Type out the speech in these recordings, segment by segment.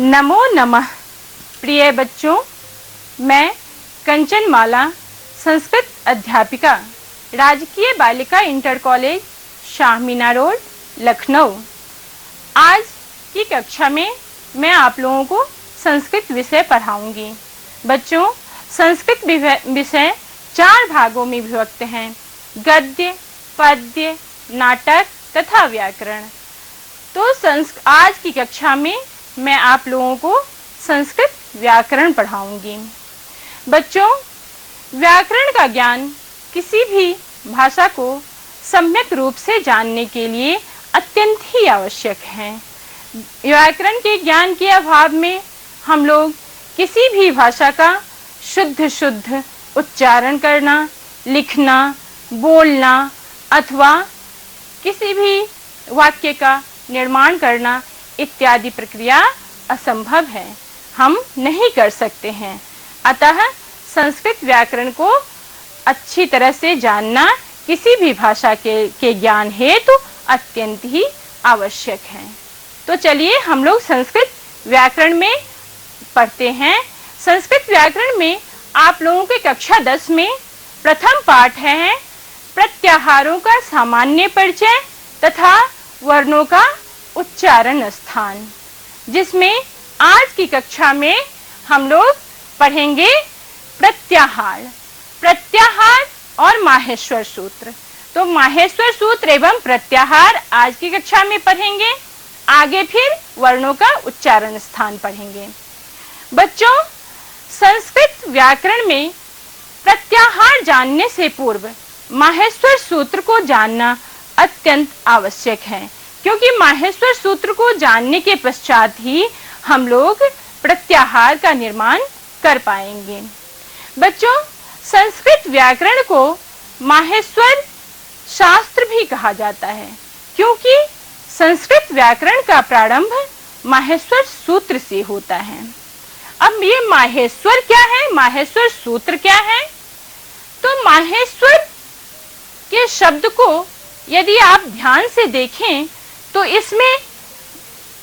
नमो नमः। प्रिय बच्चों, मैं कंचन माला, संस्कृत अध्यापिका, राजकीय बालिका इंटर कॉलेज, शाहमीना रोड, लखनऊ। आज की कक्षा में मैं आप लोगों को संस्कृत विषय पढ़ाऊंगी। बच्चों, संस्कृत विषय 4 भागों में विभक्त हैं: गद्य, पद्य, नाटक तथा व्याकरण। तो आज की कक्षा में मैं आप लोगों को संस्कृत व्याकरण पढ़ाऊंगी। बच्चों, व्याकरण का ज्ञान किसी भी भाषा को सम्यक रूप से जानने के लिए अत्यंत ही आवश्यक है। व्याकरण के ज्ञान के अभाव में हम लोग किसी भी भाषा का शुद्ध उच्चारण करना, लिखना, बोलना अथवा किसी भी वाक्य का निर्माण करना इत्यादि प्रक्रिया असंभव है, हम नहीं कर सकते हैं। अतः संस्कृत व्याकरण को अच्छी तरह से जानना किसी भी भाषा के ज्ञान हेतु अत्यंत ही आवश्यक है। तो चलिए हम लोग संस्कृत व्याकरण में पढ़ते हैं। संस्कृत व्याकरण में आप लोगों के कक्षा 10 में प्रथम पाठ है प्रत्याहारों का सामान्य परिचय तथा वर्णों का उच्चारण स्थान, जिसमें आज की कक्षा में हम लोग पढ़ेंगे प्रत्याहार और माहेश्वर सूत्र। तो माहेश्वर सूत्र एवं प्रत्याहार आज की कक्षा में पढ़ेंगे। आगे फिर वर्णों का उच्चारण स्थान पढ़ेंगे। बच्चों, संस्कृत व्याकरण में प्रत्याहार जानने से पूर्व माहेश्वर सूत्र को जानना अत्यंत आवश्यक है, क्योंकि माहेश्वर सूत्र को जानने के पश्चात ही हम लोग प्रत्याहार का निर्माण कर पाएंगे। बच्चों, संस्कृत व्याकरण को माहेश्वर शास्त्र भी कहा जाता है, क्योंकि संस्कृत व्याकरण का प्रारंभ माहेश्वर सूत्र से होता है। अब ये माहेश्वर क्या है, माहेश्वर सूत्र क्या है? तो माहेश्वर के शब्द को यदि आप ध्यान से देखें तो इसमें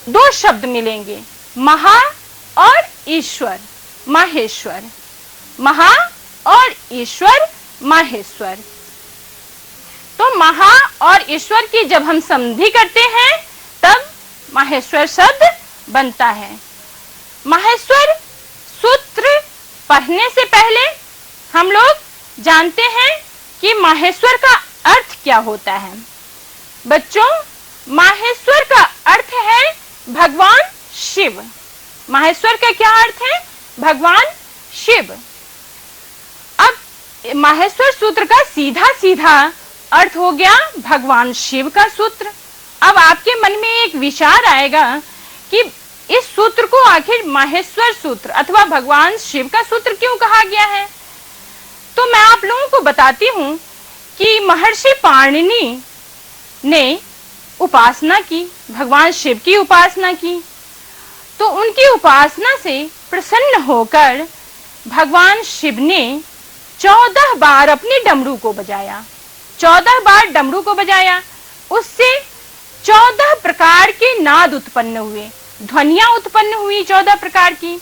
2 शब्द मिलेंगे, महा और ईश्वर, माहेश्वर। महा और ईश्वर, माहेश्वर। तो महा और ईश्वर की जब हम संधि करते हैं तब माहेश्वर शब्द बनता है। माहेश्वर सूत्र पढ़ने से पहले हम लोग जानते हैं कि माहेश्वर का अर्थ क्या होता है। बच्चों, माहेश्वर का अर्थ है भगवान शिव। माहेश्वर का क्या अर्थ है? भगवान शिव। अब माहेश्वर सूत्र का सीधा अर्थ हो गया भगवान शिव का सूत्र। अब आपके मन में एक विचार आएगा कि इस सूत्र को आखिर माहेश्वर सूत्र अथवा भगवान शिव का सूत्र क्यों कहा गया है? तो मैं आप लोगों को बताती हूँ कि महर्षि पाणिनि ने उपासना की, भगवान शिव की उपासना की। तो उनकी उपासना से प्रसन्न होकर भगवान शिव ने 14 बार अपने डमरू को बजाया। 14 बार डमरू को बजाया, उससे 14 प्रकार के नाद उत्पन्न हुए, ध्वनियां उत्पन्न हुई 14 प्रकार की।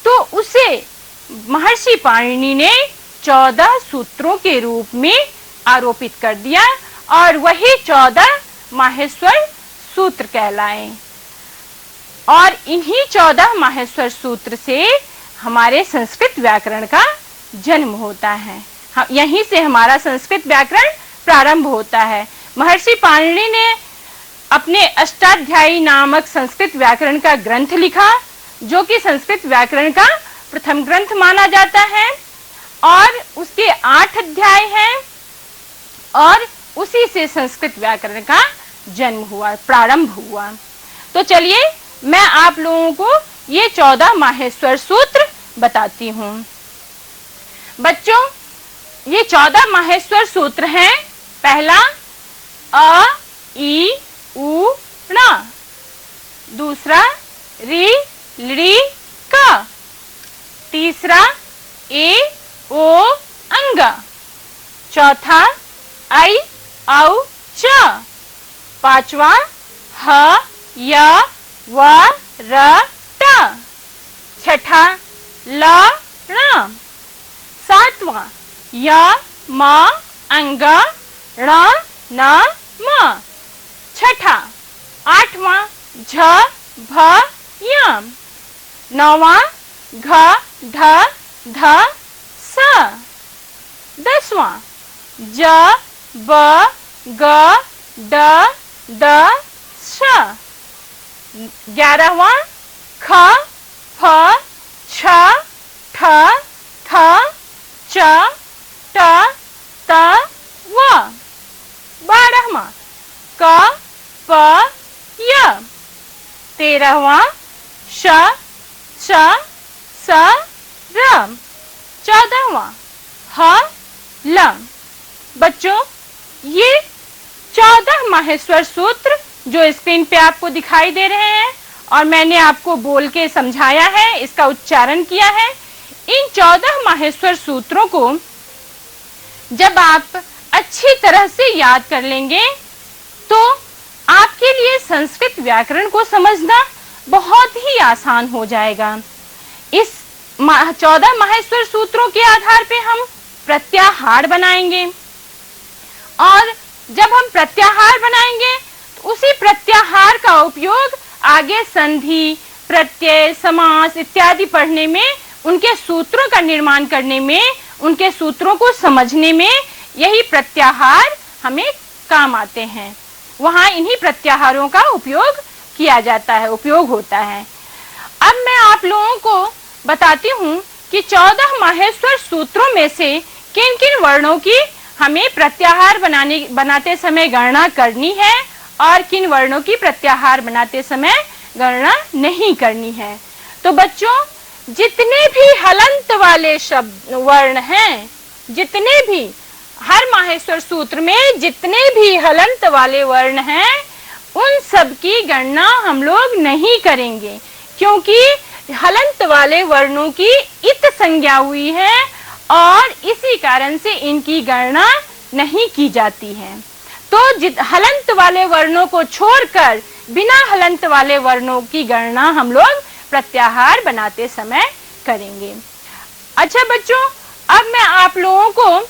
तो उसे महर्षि पाणिनि ने 14 सूत्रों के रूप में आरोपित कर दिया और वही 14 माहेश्वर सूत्र कहलाए। और इन्हीं 14 माहेश्वर सूत्र से हमारे संस्कृत व्याकरण का जन्म होता है। यहीं से हमारा संस्कृत व्याकरण प्रारंभ होता है। महर्षि पाणिनि ने अपने अष्टाध्यायी नामक संस्कृत व्याकरण का ग्रंथ लिखा, जो कि संस्कृत व्याकरण का प्रथम ग्रंथ माना जाता है, और उसके 8 अध्याय हैं और उसी से संस्कृत व्याकरण का जन्म हुआ, प्रारंभ हुआ। तो चलिए मैं आप लोगों को ये 14 माहेश्वर सूत्र बताती हूँ। बच्चों, ये 14 माहेश्वर सूत्र हैं। पहला अ, ई, उ, ण। दूसरा रि, लृ, क। तीसरा ए, ओ, अंग। चौथा ऐ, औ, च। पांचवा ह, य, व, र, छठा ल ण, सातवां य म अंग ण न म, छठा, आठवां झ भ य, नौवां घ ढ ध स, दसवां ज ब ग ड द श, 11वां ख फ छ ठ थ च ट त व, 12वां क प य, 13वां श श स र, 14वां ह ल। बच्चों, ये 14 माहेश्वर सूत्र जो स्क्रीन पे आपको दिखाई दे रहे हैं और मैंने आपको बोल के समझाया है, इसका उच्चारण किया है, इन 14 माहेश्वर सूत्रों को जब आप अच्छी तरह से याद कर लेंगे तो आपके लिए संस्कृत व्याकरण को समझना बहुत ही आसान हो जाएगा। इस 14 माहेश्वर सूत्रों के आधार पे हम प्रत्याहार बनाएंगे और जब हम प्रत्याहार बनाएंगे तो उसी प्रत्याहार का उपयोग आगे संधि, प्रत्यय, समास इत्यादि पढ़ने में, उनके सूत्रों का निर्माण करने में, उनके सूत्रों को समझने में यही प्रत्याहार हमें काम आते हैं। वहां इन्हीं प्रत्याहारों का उपयोग किया जाता है, उपयोग होता है। अब मैं आप लोगों को बताती हूँ कि 14 माहेश्वर सूत्रों में से किन किन वर्णों की हमें प्रत्याहार बनाते समय गणना करनी है और किन वर्णों की प्रत्याहार बनाते समय गणना नहीं करनी है। तो बच्चों, जितने भी हलंत वाले शब्द वर्ण हैं, जितने भी हर माहेश्वर सूत्र में जितने भी हलंत वाले वर्ण हैं, उन सब की गणना हम लोग नहीं करेंगे, क्योंकि हलंत वाले वर्णों की इत संज्ञा हुई है और इसी कारण से इनकी गणना नहीं की जाती है। तो हलंत वाले वर्णों को छोड़कर बिना हलंत वाले वर्णों की गणना हम लोग प्रत्याहार बनाते समय करेंगे। अच्छा बच्चों, अब मैं आप लोगों को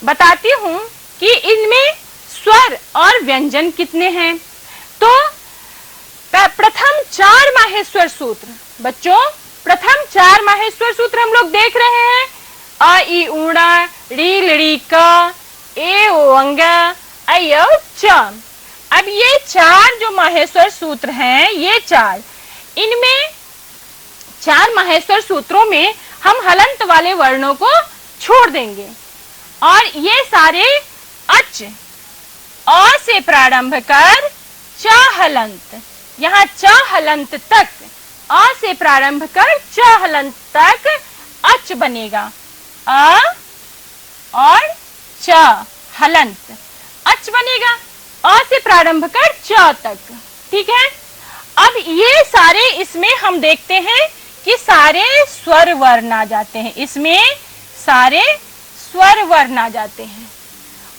बताती हूँ कि इनमें स्वर और व्यंजन कितने हैं। तो प्रथम 4 माहेश्वर सूत्र, बच्चों प्रथम 4 माहेश्वर सूत्र हम लोग देख रहे हैं। अ इ ऊड़ा, री लड़ी क, ए ओ अंग, ऐ औ च। अब ये 4 जो माहेश्वर सूत्र हैं, ये 4, इनमें 4 माहेश्वर सूत्रों में हम हलंत वाले वर्णों को छोड़ देंगे और ये सारे अच, अ से प्रारंभ कर च हलंत, यहाँ च हलंत तक, अ से प्रारंभ कर च हलंत तक अच बनेगा। अ और च हलंत अच बनेगा, अ से प्रारंभ कर च तक। ठीक है। अब ये सारे, इसमें हम देखते हैं कि सारे स्वर वर्ण आ जाते हैं, इसमें सारे स्वर वर्ण आ जाते हैं।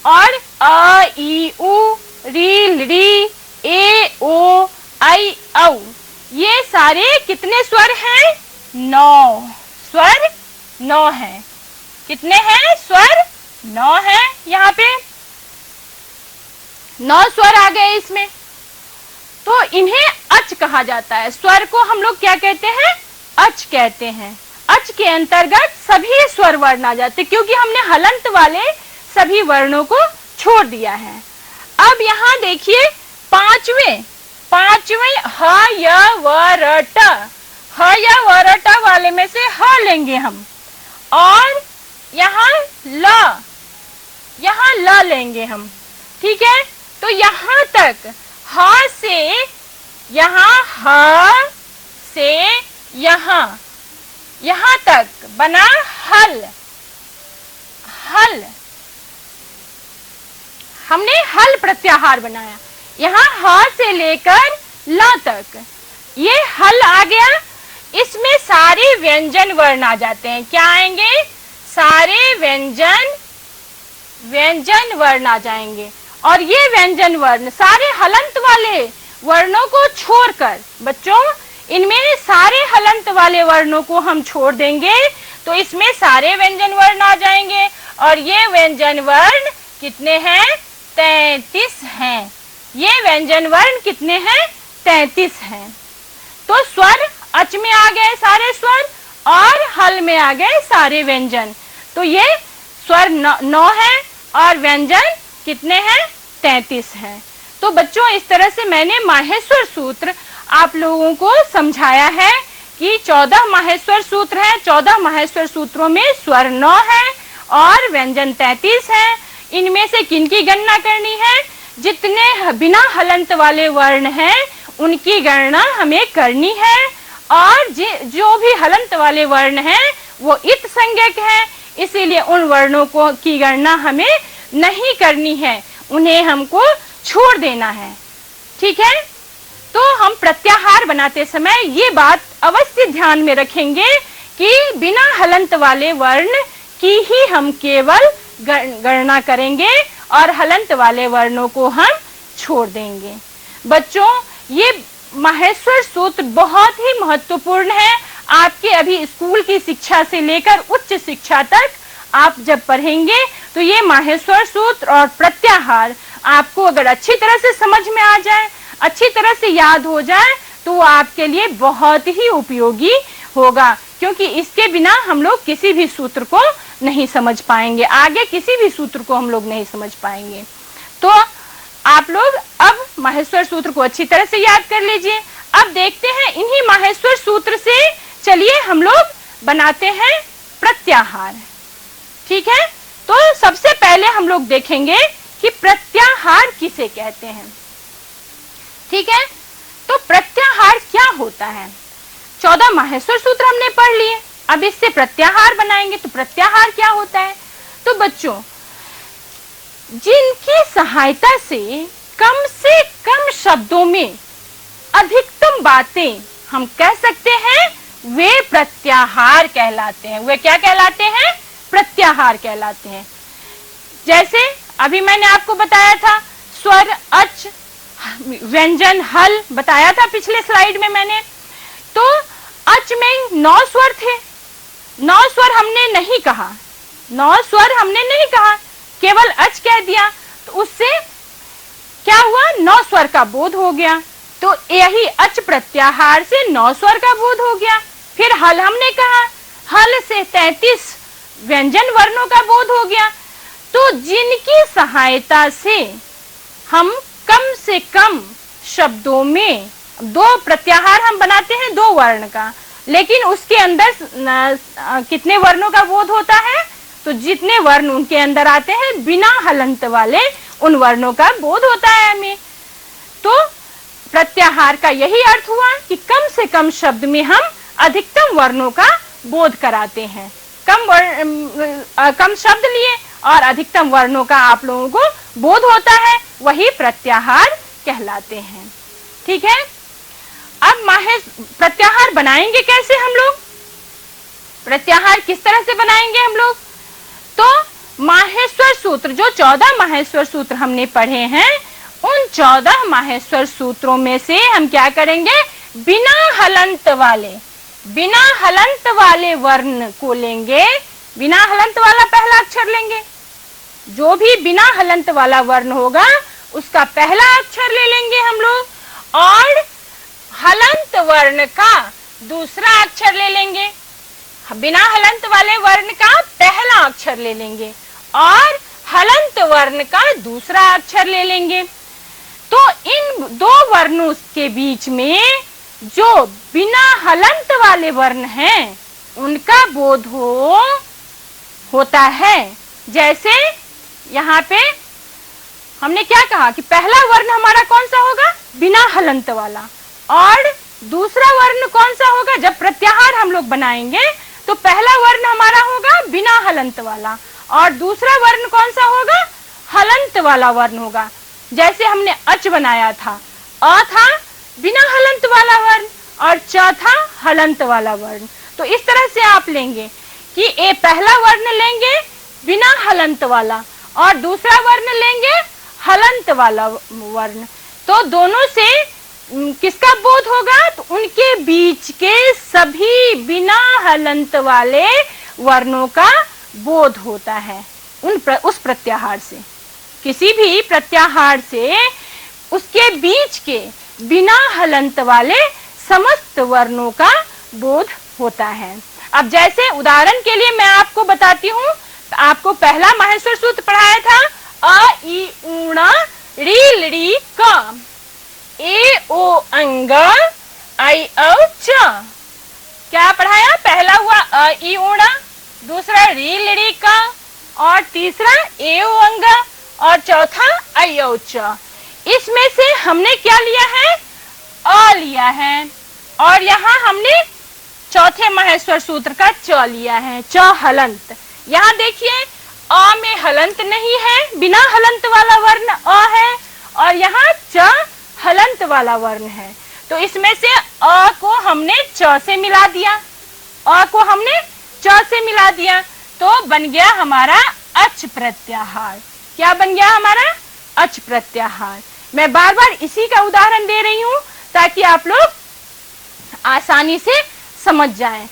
और अ इ उ, री ली, ए ओ, ऐ औ, ये सारे कितने स्वर हैं? 9 स्वर, 9 हैं। कितने हैं स्वर? 9 हैं। यहाँ पे 9 स्वर आ गए इसमें, तो इन्हें अच कहा जाता है। स्वर को हम लोग क्या कहते हैं? अच कहते हैं। अच के अंतर्गत सभी स्वर वर्ण आ जाते, क्योंकि हमने हलंत वाले सभी वर्णों को छोड़ दिया है। अब यहाँ देखिए पांचवें ह य व र ट, ह य व र ट वाले में से ह लेंगे हम और यहाँ ल लेंगे हम। ठीक है। तो यहाँ तक ह से यहाँ, ह से यहाँ तक बना हल। हमने हल प्रत्याहार बनाया। यहाँ ह से लेकर ल तक ये हल आ गया। इसमें सारे व्यंजन वर्ण आ जाते हैं। क्या आएंगे? सारे व्यंजन वर्ण आ जाएंगे। और ये व्यंजन वर्ण सारे हलंत वाले वर्णों को छोड़कर, बच्चों इनमें सारे हलंत वाले वर्णों को हम छोड़ देंगे तो इसमें सारे व्यंजन वर्ण आ जाएंगे। और ये व्यंजन वर्ण कितने हैं? 33 हैं। ये व्यंजन वर्ण कितने हैं? 33 हैं। तो स्वर अच में आ गए सारे स्वर और हल में आ गए सारे व्यंजन। तो ये स्वर 9 है और व्यंजन कितने हैं? 33 हैं। तो बच्चों इस तरह से मैंने माहेश्वर सूत्र आप लोगों को समझाया है कि 14 माहेश्वर सूत्र हैं। 14 माहेश्वर सूत्रों में स्वर 9 है और व्यंजन 33 है। इनमें से किनकी गणना करनी है? जितने बिना हलंत वाले वर्ण हैं उनकी गणना हमें करनी है। और जो भी हलंत वाले वर्ण हैं वो इत संज्ञक हैं, इसीलिए उन वर्णों को की गणना हमें नहीं करनी है, उन्हें हमको छोड़ देना है। ठीक है, तो हम प्रत्याहार बनाते समय ये बात अवश्य ध्यान में रखेंगे कि बिना हलंत वाले वर्ण की ही हम केवल गणना करेंगे और हलंत वाले वर्णों को हम छोड़ देंगे। बच्चों ये माहेश्वर सूत्र बहुत ही महत्वपूर्ण है। आपके अभी स्कूल की शिक्षा से लेकर उच्च शिक्षा तक आप जब पढ़ेंगे तो ये माहेश्वर सूत्र और प्रत्याहार आपको अगर अच्छी तरह से समझ में आ जाए, अच्छी तरह से याद हो जाए तो वो आपके लिए बहुत ही उपयोगी होगा, क्योंकि इसके बिना हम लोग किसी भी सूत्र को नहीं समझ पाएंगे, आगे किसी भी सूत्र को हम लोग नहीं समझ पाएंगे। तो आप लोग अब माहेश्वर सूत्र को अच्छी तरह से याद कर लीजिए। अब देखते हैं इन्हीं माहेश्वर सूत्र से चलिए हम लोग बनाते हैं प्रत्याहार। ठीक है, तो सबसे पहले हम लोग देखेंगे कि प्रत्याहार किसे कहते हैं। ठीक है, तो प्रत्याहार क्या होता है? 14 माहेश्वर सूत्र हमने पढ़ लिए, अब इससे प्रत्याहार बनाएंगे। तो प्रत्याहार क्या होता है? तो बच्चों जिनकी सहायता से कम शब्दों में अधिकतम बातें हम कह सकते हैं वे प्रत्याहार कहलाते हैं। वे क्या कहलाते हैं? प्रत्याहार कहलाते हैं। जैसे अभी मैंने आपको बताया था स्वर अच व्यंजन हल बताया था पिछले स्लाइड में मैंने। तो अच में 9 स्वर थे, 9 स्वर हमने नहीं कहा, 9 स्वर हमने नहीं कहा, केवल अच कह दिया। तो उससे क्या हुआ? 9 स्वर का बोध हो गया। तो यही अच प्रत्याहार से 9 स्वर का बोध हो गया। फिर हल हमने कहा, हल से 33 व्यंजन वर्णों का बोध हो गया। तो जिनकी सहायता से हम कम से कम शब्दों में 2 प्रत्याहार हम बनाते हैं 2 वर्ण का, लेकिन उसके अंदर कितने वर्णों का बोध होता है? तो जितने वर्ण उनके अंदर आते हैं बिना हलंत वाले उन वर्णों का बोध होता है हमें। तो प्रत्याहार का यही अर्थ हुआ कि कम से कम शब्द में हम अधिकतम वर्णों का बोध कराते हैं। कम शब्द लिए और अधिकतम वर्णों का आप लोगों को बोध होता है, वही प्रत्याहार कहलाते हैं। ठीक है, अब प्रत्याहार बनाएंगे कैसे हम लोग? प्रत्याहार किस तरह से बनाएंगे हम लोग? तो माहेश्वर सूत्र, जो 14 माहेश्वर सूत्र हमने पढ़े हैं, उन 14 माहेश्वर सूत्रों में से हम क्या करेंगे? बिना हलंत वाले वर्ण को लेंगे। बिना हलंत वाला पहला अक्षर लेंगे, जो भी बिना हलंत वाला वर्ण होगा उसका पहला अक्षर ले लेंगे हम लोग, और हलंत वर्ण का दूसरा अक्षर ले लेंगे। बिना हलंत वाले वर्ण का पहला अक्षर ले लेंगे और हलंत वर्ण का दूसरा अक्षर ले लेंगे। तो इन 2 वर्णों के बीच में जो बिना हलंत वाले वर्ण हैं उनका बोध होता है। जैसे यहाँ पे हमने क्या कहा कि पहला वर्ण हमारा कौन सा होगा? बिना हलंत वाला। और दूसरा वर्ण कौन सा होगा? जब प्रत्याहार हम लोग बनाएंगे तो पहला वर्ण हमारा होगा बिना हलंत वाला और दूसरा वर्ण कौन सा होगा? हलंत वाला वर्ण होगा। जैसे हमने अच बनाया था, अ था बिना हलंत वाला वर्ण और च था हलंत वाला वर्ण। तो इस तरह से आप लेंगे कि ये पहला वर्ण लेंगे बिना हलंत वाला और दूसरा वर्ण लेंगे हलंत वाला वर्ण। तो दोनों से किसका बोध होगा? तो उनके बीच के सभी बिना हलंत वाले वर्णों का बोध होता है उस प्रत्याहार से। किसी भी प्रत्याहार से उसके बीच के बिना हलंत वाले समस्त वर्णों का बोध होता है। अब जैसे उदाहरण के लिए मैं आपको बताती हूँ, तो आपको पहला माहेश्वर सूत्र पढ़ाया था अ ई ऊण री लड़ी क, ए ओ अंग आई औ च। क्या पढ़ाया? पहला हुआ अ ई ऊण, दूसरा री लड़ी का, और तीसरा ए ओ अंग, और चौथा आई औ च। इसमें से हमने क्या लिया है? अ लिया है, और यहाँ हमने चौथे माहेश्वर सूत्र का च लिया है, च हलंत। यहाँ देखिए अ में हलंत नहीं है, बिना हलंत वाला वर्ण अ है, और यहाँ च हलंत वाला वर्ण है। तो इसमें से अ को हमने च से मिला दिया, अ को हमने च से मिला दिया, तो बन गया हमारा अच प्रत्याहार। क्या बन गया हमारा? अच प्रत्याहार। मैं बार बार इसी का उदाहरण दे रही हूँ ताकि आप लोग आसानी से समझ जाएं।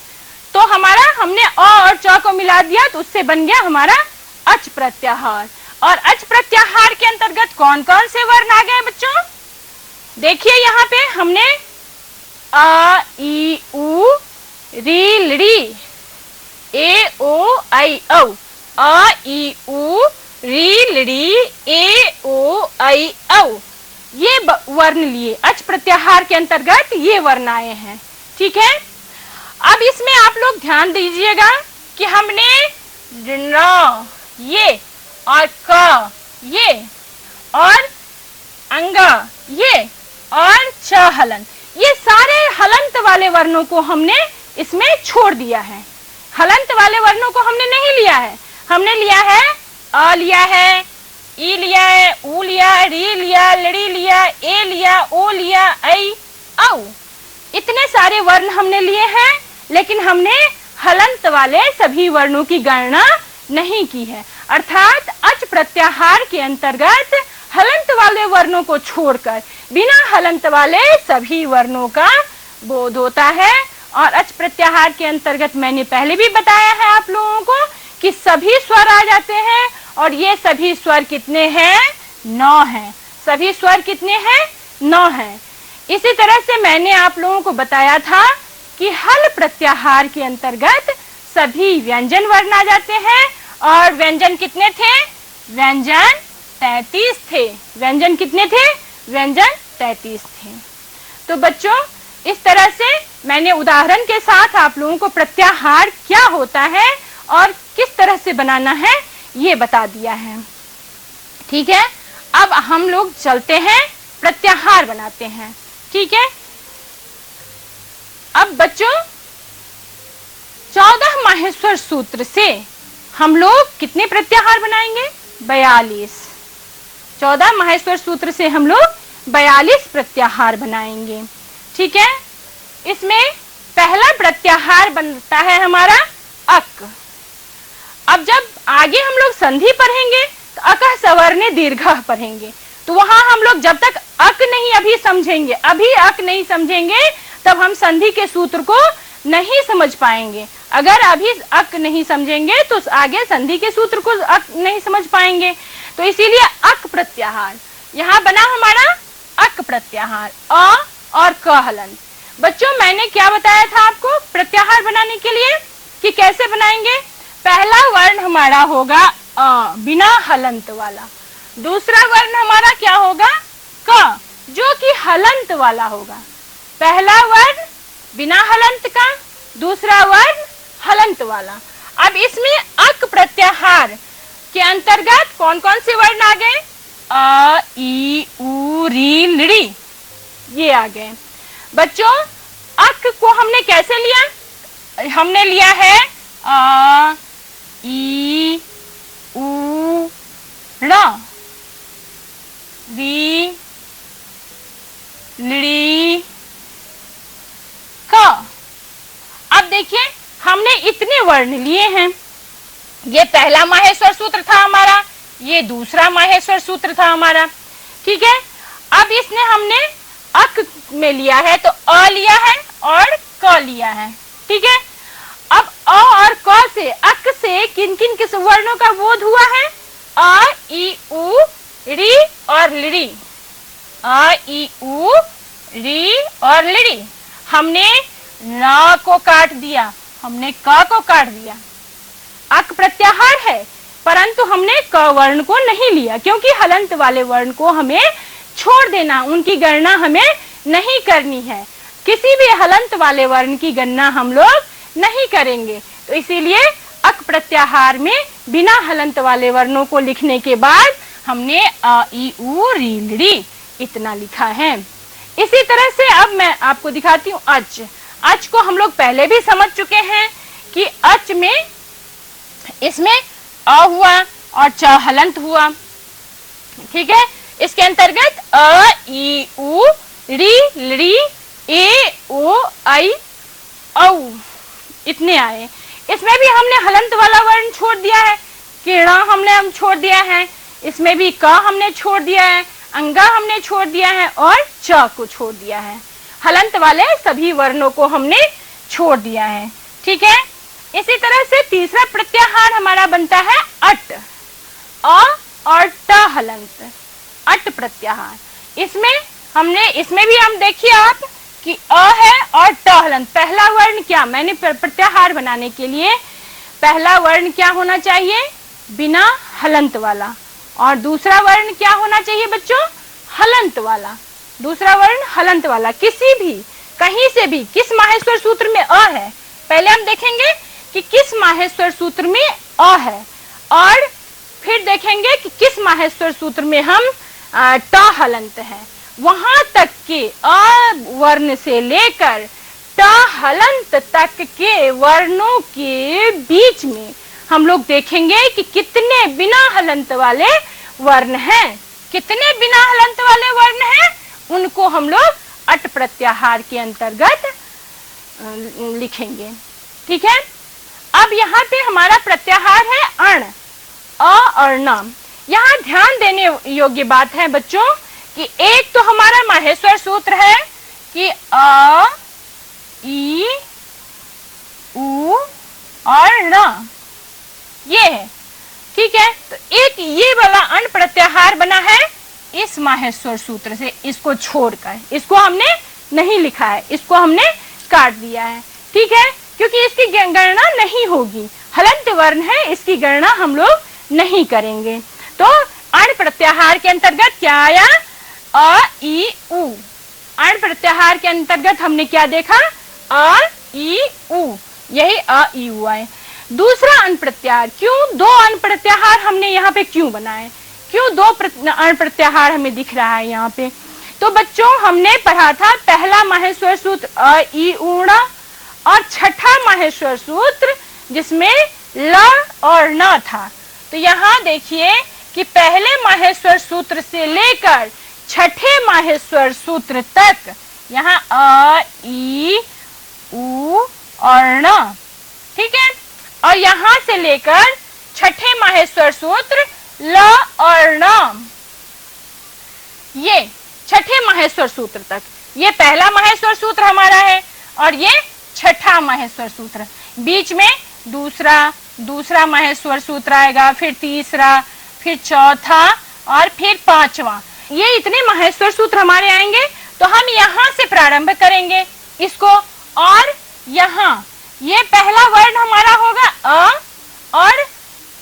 तो हमारा हमने अ और च को मिला दिया, तो उससे बन गया हमारा अच प्रत्याहार। और अच प्रत्याहार के अंतर्गत कौन कौन से वर्ण आ गए बच्चों? देखिए यहाँ पे हमने अ ई उ री लड़ी ए ओ आई औ, अ ई उ री लड़ी ए ओ आई औ, ये वर्ण लिए। अच प्रत्याहार के अंतर्गत ये वर्ण आए हैं। ठीक है, अब इसमें आप लोग ध्यान दीजिएगा कि हमने न ये और क ये और अंग ये और च हलंत, ये सारे हलंत वाले वर्णों को हमने इसमें छोड़ दिया है। हलंत वाले वर्णों को हमने नहीं लिया है। हमने लिया है अ लिया है, ई लिया है, उ लिया, री लिया, लड़ी लिया, ए लिया, ओ लिया, ऐ औ। इतने सारे वर्ण हमने लिए हैं, लेकिन हमने हलंत वाले सभी वर्णों की गणना नहीं की है। अर्थात अच प्रत्याहार के अंतर्गत हलंत वाले वर्णों को छोड़कर बिना हलंत वाले सभी वर्णों का बोध होता है। और अच प्रत्याहार के अंतर्गत मैंने पहले भी बताया है आप लोगों को कि सभी स्वर आ जाते हैं, और ये सभी स्वर कितने हैं? 9 हैं। सभी स्वर कितने हैं? 9 हैं। इसी तरह से मैंने आप लोगों को बताया था कि हल प्रत्याहार के अंतर्गत सभी व्यंजन वर्ण आ जाते हैं, और व्यंजन कितने थे? व्यंजन 33 थे। व्यंजन कितने थे? व्यंजन 33 थे। तो बच्चों, इस तरह से मैंने उदाहरण के साथ आप लोगों को प्रत्याहार क्या होता है और किस तरह से बनाना है ये बता दिया है। ठीक है, अब हम लोग चलते हैं प्रत्याहार बनाते हैं। ठीक है, अब बच्चों 14 माहेश्वर सूत्र से हम लोग कितने प्रत्याहार बनाएंगे? 42। 14 माहेश्वर सूत्र से हम लोग 42 प्रत्याहार बनाएंगे। ठीक है, इसमें पहला प्रत्याहार बनता है हमारा अक। अब जब आगे हम लोग संधि पढ़ेंगे तो अकः सवर्णे दीर्घः पढ़ेंगे, तो वहां हम लोग जब तक अक नहीं अभी समझेंगे, अभी अक नहीं समझेंगे, तब हम संधि के सूत्र को नहीं समझ पाएंगे। अगर अभी अक नहीं समझेंगे तो आगे संधि के सूत्र को अक नहीं समझ पाएंगे। तो इसीलिए अक प्रत्याहार यहाँ बना हमारा अक प्रत्याहार, अ और क हलंत। बच्चों, मैंने क्या बताया था आपको प्रत्याहार बनाने के लिए कि कैसे बनाएंगे? पहला वर्ण हमारा होगा अ, बिना हलंत वाला। दूसरा वर्ण हमारा क्या होगा? क, जो कि हलंत वाला होगा। पहला वर्ण बिना हलंत का, दूसरा वर्ण हलंत वाला। अब इसमें अक प्रत्याहार के अंतर्गत कौन कौन से वर्ण आ गए? अ, ई, उ, री, लड़ी, ये आ गए। बच्चों, अक को हमने कैसे लिया? हमने लिया है अ, ई, उ, र, री, लड़ी, क। अब देखिए हमने इतने वर्ण लिए हैं। ये पहला माहेश्वर सूत्र था हमारा, ये दूसरा माहेश्वर सूत्र था हमारा। ठीक है, अब इसने हमने अक में लिया है तो अ लिया है और क लिया है। ठीक है, अब अ और क से अक से किन किन किस वर्णों का बोध हुआ है? अ ई उ री और लिरी। अ ई उ री और लिरी। हमने न को काट दिया, हमने क को काट दिया। अक प्रत्याहार है परंतु हमने क वर्ण को नहीं लिया क्योंकि हलंत वाले वर्ण को हमें छोड़ देना, उनकी गणना हमें नहीं करनी है। किसी भी हलंत वाले वर्ण की गणना हम लोग नहीं करेंगे। तो इसीलिए अक प्रत्याहार में बिना हलंत वाले वर्णों को लिखने के बाद हमने अ ई उ री लिरी इतना लिखा है। इसी तरह से अब मैं आपको दिखाती हूँ अच। अच को हम लोग पहले भी समझ चुके हैं कि अच में इसमें अ हुआ और च हलंत हुआ। ठीक है, इसके अंतर्गत अ ई उ री लिरी ए ओ आई औ इतने आए। इसमें भी हमने हलंत वाला वर्ण छोड़ दिया है, किरणा हम छोड़ दिया है, इसमें भी क हमने छोड़ दिया है, अंगा हमने छोड़ दिया है और च को छोड़ दिया है। हलंत वाले सभी वर्णों को हमने छोड़ दिया है। ठीक है, इसी तरह से तीसरा प्रत्याहार हमारा बनता है अट। अ और ट हलंत, अट प्रत्याहार। इसमें भी हम देखिए आप कि अ है और ट हलंत। पहला वर्ण क्या, मैंने प्रत्याहार बनाने के लिए पहला वर्ण क्या होना चाहिए? बिना हलंत वाला। और दूसरा वर्ण क्या होना चाहिए बच्चों? हलंत वाला। दूसरा वर्ण हलंत वाला। किसी भी कहीं से भी किस माहेश्वर सूत्र में अ है, पहले हम देखेंगे कि किस माहेश्वर सूत्र में अ है और फिर देखेंगे कि किस माहेश्वर सूत्र में हम ट हलंत है। वहां तक के अ वर्ण से लेकर ट हलंत तक के वर्णों के बीच में हम लोग देखेंगे कि कितने बिना हलंत वाले वर्ण हैं। कितने बिना हलंत वाले वर्ण हैं, उनको हम लोग अट प्रत्याहार के अंतर्गत लिखेंगे। ठीक है, अब यहाँ पे हमारा प्रत्याहार है अण, अ और न। यहाँ ध्यान देने योग्य बात है बच्चों कि एक तो हमारा माहेश्वर सूत्र है कि अ ई उ और न, ये है। ठीक है, तो एक ये वाला अण प्रत्याहार बना है इस माहेश्वर सूत्र से, इसको छोड़कर, इसको हमने नहीं लिखा है, इसको हमने काट दिया है। ठीक है, क्योंकि इसकी गणना नहीं होगी, हलंत वर्ण है, इसकी गणना हम लोग नहीं करेंगे। तो अण प्रत्याहार के अंतर्गत क्या आया? अ ई उ। अण प्रत्याहार के अंतर्गत हमने क्या देखा? अ ई उ, यही अ ई उ आए। दूसरा अण प्रत्याहार, क्यों दो अण प्रत्याहार हमने यहाँ पे क्यों बनाए? क्यों दो अण प्रत्याहार हमें दिख रहा है यहाँ पे? तो बच्चों हमने पढ़ा था पहला माहेश्वर सूत्र अ ई उ ण और छठा माहेश्वर सूत्र जिसमें ल और न था। तो यहाँ देखिए कि पहले माहेश्वर सूत्र से लेकर छठे माहेश्वर सूत्र तक यहाँ अ ई उ और न। ठीक है, और यहाँ से लेकर छठे माहेश्वर सूत्र ल और न, ये छठे माहेश्वर सूत्र तक, ये पहला माहेश्वर सूत्र हमारा है और ये छठा माहेश्वर सूत्र। बीच में दूसरा माहेश्वर सूत्र आएगा, फिर तीसरा, फिर चौथा और फिर पांचवा। ये इतने माहेश्वर सूत्र हमारे आएंगे। तो हम यहाँ से प्रारंभ करेंगे इसको, और यहाँ ये पहला वर्ण हमारा होगा अ और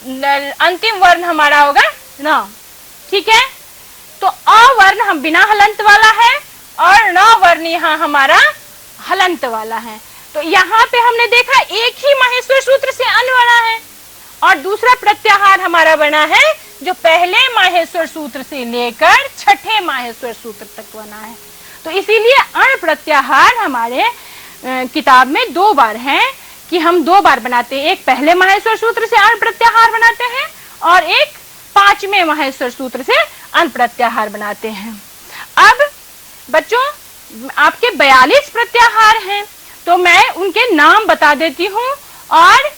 अंतिम वर्ण हमारा होगा न। ठीक है, तो अ वर्ण हम बिना हलंत वाला है और न वर्ण यहाँ हमारा हलंत वाला है। तो यहाँ पे हमने देखा एक ही माहेश्वर सूत्र से अन बना है और दूसरा प्रत्याहार हमारा बना है जो पहले माहेश्वर सूत्र से लेकर छठे माहेश्वर सूत्र तक बना है। तो इसीलिए अण प्रत्याहार हमारे किताब में दो बार है कि हम दो बार बनाते हैं। एक पहले माहेश्वर सूत्र से अण प्रत्याहार बनाते हैं और एक पांचवें माहेश्वर सूत्र से अण प्रत्याहार बनाते हैं। अब बच्चों आपके 42 प्रत्याहार हैं, तो मैं उनके नाम बता देती हूँ और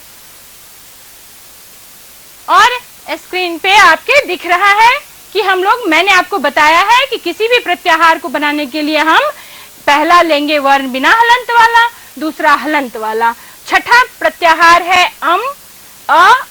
स्क्रीन पे आपके दिख रहा है कि मैंने आपको बताया है कि किसी भी प्रत्याहार को बनाने के लिए हम पहला लेंगे वर्ण बिना हलंत वाला, दूसरा हलंत वाला। छठा प्रत्याहार है अ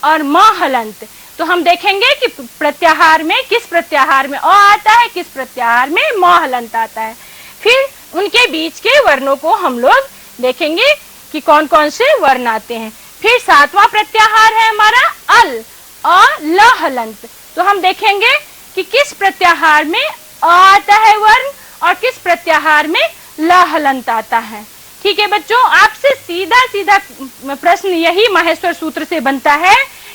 और म हलंत। तो हम देखेंगे कि प्रत्याहार में किस प्रत्याहार में अ आता है, किस प्रत्याहार में म हलंत आता है। फिर उनके बीच के वर्णों को हम लोग देखेंगे कि कौन कौन से वर्ण आते हैं। फिर सातवां प्रत्याहार है हमारा अल, अ ल हलंत। तो हम देखेंगे कि किस प्रत्याहार में अ आता है वर्ण और किस प्रत्याहार में ल हलंत आता है। ठीक है बच्चों, आपसे सीधा सीधा प्रश्न यही माहेश्वर सूत्र से बनता है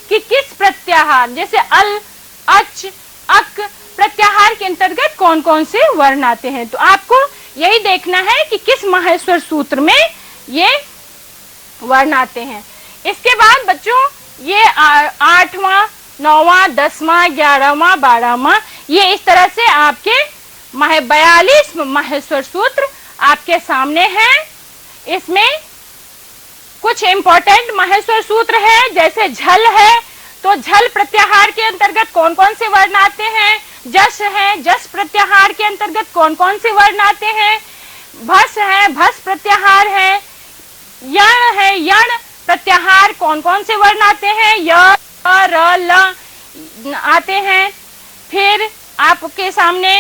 कि किस प्रत्याहार, जैसे अल, अच, अक प्रत्याहार के अंतर्गत कौन कौन से वर्ण आते हैं। तो आपको यही देखना है कि किस माहेश्वर सूत्र में ये वर्ण आते हैं। इसके बाद बच्चों ये 8वां, 9वां, 10वां, 11वां, 12वां, ये इस तरह से आपके 42 माहेश्वर सूत्र आपके सामने हैं। इसमें कुछ इंपॉर्टेंट माहेश्वर सूत्र है, जैसे झल है तो झल प्रत्याहार के अंतर्गत कौन कौन से वर्ण आते हैं। जस है, जस प्रत्याहार के अंतर्गत कौन कौन से वर्ण आते हैं। भस है, भस प्रत्याहार है। यण है, यण प्रत्याहार कौन कौन से वर्ण आते हैं। य, र, ल आते हैं। फिर आपके सामने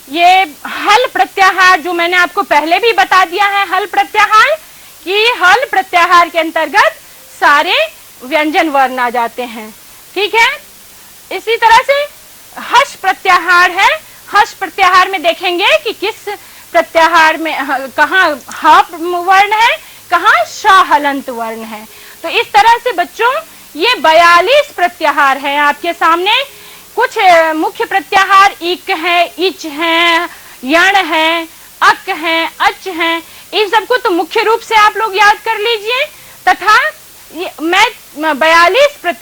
ये हल प्रत्याहार, जो मैंने आपको पहले भी बता दिया है, हल प्रत्याहार, कि हल प्रत्याहार के अंतर्गत सारे व्यंजन वर्ण आ जाते हैं। ठीक है, इसी तरह से हस प्रत्याहार है। हस प्रत्याहार में देखेंगे कि किस प्रत्याहार में कहाँ ह वर्ण है, कहाँ श हलंत वर्ण है। तो इस तरह से बच्चों ये 42 प्रत्याहार है आपके सामने। कुछ मुख्य प्रत्याहार इक है, इच है, यण है, अक है, अच है, इन सबको तो मुख्य रूप से आप लोग याद कर लीजिए। तथा मैं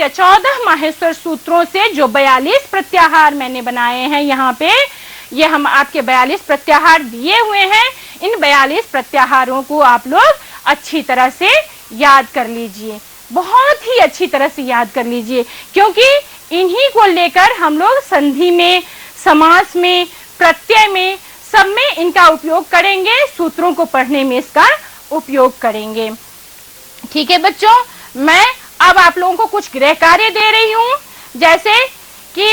14 माहेश्वर सूत्रों से जो 42 प्रत्याहार मैंने बनाए हैं यहाँ पे, ये हम आपके 42 प्रत्याहार दिए हुए हैं। इन 42 प्रत्याहारों को आप लोग अच्छी तरह से याद कर लीजिए, बहुत ही अच्छी तरह से याद कर लीजिए, क्योंकि इन्हीं को लेकर हम लोग संधि में, समास में, प्रत्यय में, सब में इनका उपयोग करेंगे। सूत्रों को पढ़ने में इसका उपयोग करेंगे। ठीक है बच्चों, मैं अब आप लोगों को कुछ गृह कार्य दे रही हूँ, जैसे कि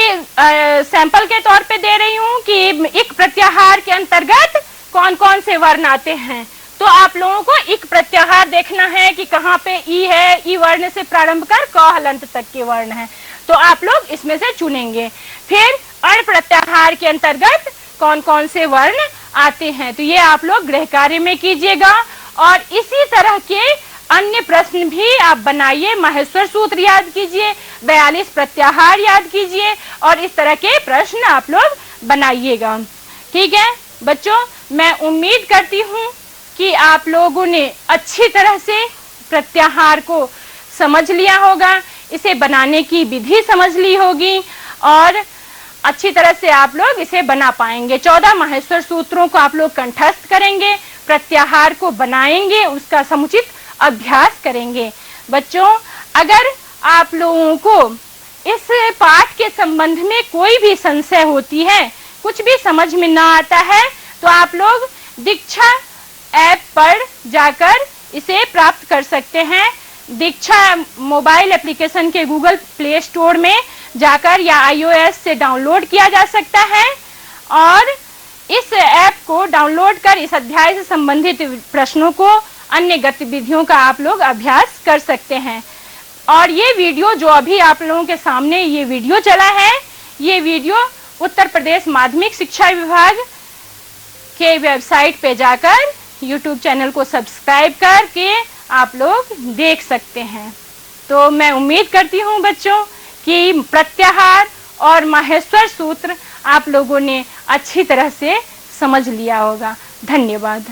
सैंपल के तौर पे दे रही हूँ कि इक प्रत्याहार के अंतर्गत कौन कौन से वर्ण आते हैं। तो आप लोगों को इक प्रत्याहार देखना है कि कहाँ पे ई है, ई वर्ण से प्रारंभ कर क हलंत तक के वर्ण हैं, तो आप लोग इसमें से चुनेंगे। फिर अण प्रत्याहार के अंतर्गत कौन कौन से वर्ण आते हैं, तो ये आप लोग गृह कार्य में कीजिएगा। और इसी तरह के अन्य प्रश्न भी आप बनाइए, माहेश्वर सूत्र याद कीजिए, 42 प्रत्याहार याद कीजिए और इस तरह के प्रश्न आप लोग बनाइएगा। ठीक है बच्चों, मैं उम्मीद करती हूँ कि आप लोगों ने अच्छी तरह से प्रत्याहार को समझ लिया होगा, इसे बनाने की विधि समझ ली होगी और अच्छी तरह से आप लोग इसे बना पाएंगे। 14 माहेश्वर सूत्रों को आप लोग कंठस्थ करेंगे, प्रत्याहार को बनाएंगे, उसका समुचित अभ्यास करेंगे। बच्चों, अगर आप लोगों को इस पाठ के संबंध में कोई भी संशय होती है, कुछ भी समझ में ना आता है, तो आप लोग दीक्षा ऐप पर जाकर इसे प्राप्त कर सकते हैं। दीक्षा मोबाइल एप्लीकेशन के गूगल प्ले स्टोर में जाकर या iOS से डाउनलोड किया जा सकता है और इस ऐप को डाउनलोड कर इस अध्याय से संबंधित प्रश्नों को, अन्य गतिविधियों का आप लोग अभ्यास कर सकते हैं। और ये वीडियो जो अभी आप लोगों के सामने ये वीडियो चला है, ये वीडियो उत्तर प्रदेश माध्यमिक शिक्षा विभाग के वेबसाइट पे जाकर YouTube चैनल को सब्सक्राइब करके आप लोग देख सकते हैं। तो मैं उम्मीद करती हूँ बच्चों कि प्रत्याहार और माहेश्वर सूत्र आप लोगों ने अच्छी तरह से समझ लिया होगा। धन्यवाद।